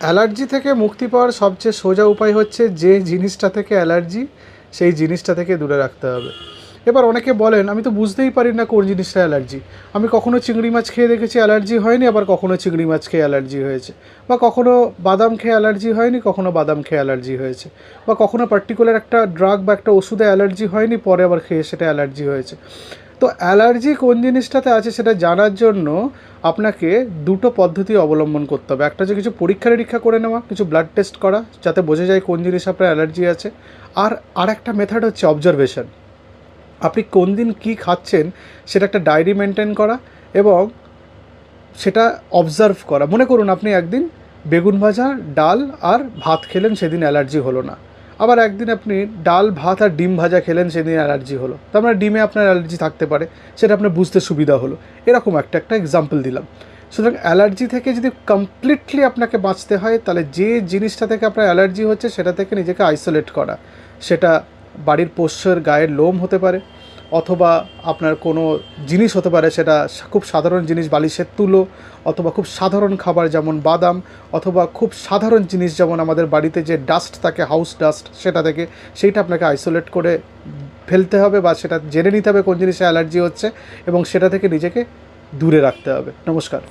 Allergy থেকে মুক্তি পাওয়ার সবচেয়ে সোজা উপায় হচ্ছে যে জিনিসটা থেকে অ্যালার্জি সেই জিনিসটা থেকে দূরে রাখতে হবে। এবার অনেকে বলেন আমি তো বুঝতেই পারি না কোন জিনিসটা অ্যালার্জি। আমি কখনো চিংড়ি মাছ খেয়ে দেখেছি অ্যালার্জি হয়নি, আবার কখনো চিংড়ি মাছ খেয়ে অ্যালার্জি হয়েছে, বা কখনো বাদাম খেয়ে অ্যালার্জি হয়নি, কখনো বাদাম খেয়ে অ্যালার্জি হয়েছে, বা কখনো পার্টিকুলার একটা ড্রাগ বা একটা ওষুধে অ্যালার্জি হয়নি, পরে আবার খেয়ে সেটা অ্যালার্জি হয়েছে। তো অ্যালার্জি কোন জিনিসটাতে আছে সেটা জানার জন্য আপনাকে দুটো পদ্ধতি অবলম্বন করতে হবে। একটা হচ্ছে কিছু পরীক্ষা নিরীক্ষা করে নেওয়া, কিছু ব্লাড টেস্ট করা, যাতে বোঝা যায় কোন জিনিস আপনার অ্যালার্জি আছে। আর একটা মেথড হচ্ছে অবজারভেশন। আপনি কোন দিন কী খাচ্ছেন সেটা একটা ডায়েরি মেনটেন করা এবং সেটা অবজার্ভ করা। মনে করুন আপনি একদিন বেগুন ভাজা, ডাল আর ভাত খেলেন, সেদিন অ্যালার্জি হলো না। আবার একদিন আপনি ডাল, ভাত আর ডিম ভাজা খেলেন, সেদিন অ্যালার্জি হলো। তার মানে ডিমে আপনার অ্যালার্জি থাকতে পারে, সেটা আপনার বুঝতে সুবিধা হলো। এরকম একটা এক্সাম্পল দিলাম। সুতরাং অ্যালার্জি থেকে যদি কমপ্লিটলি আপনাকে বাঁচতে হয়, তাহলে যে জিনিসটা থেকে আপনার অ্যালার্জি হচ্ছে সেটা থেকে নিজেকে আইসোলেট করা। সেটা বাড়ির পোষ্যের গায়ের লোম হতে পারে, অথবা আপনার কোনো জিনিস হতে পারে, সেটা খুব সাধারণ জিনিস বালিশের তুলো, অথবা খুব সাধারণ খাবার যেমন বাদাম, অথবা খুব সাধারণ জিনিস যেমন আমাদের বাড়িতে যে ডাস্ট থাকে, হাউস ডাস্ট, সেটা থেকে সেইটা আপনাকে আইসোলেট করে ফেলতে হবে, বা সেটা জেনে নিতে হবে কোন জিনিসে অ্যালার্জি হচ্ছে এবং সেটা থেকে নিজেকে দূরে রাখতে হবে। নমস্কার।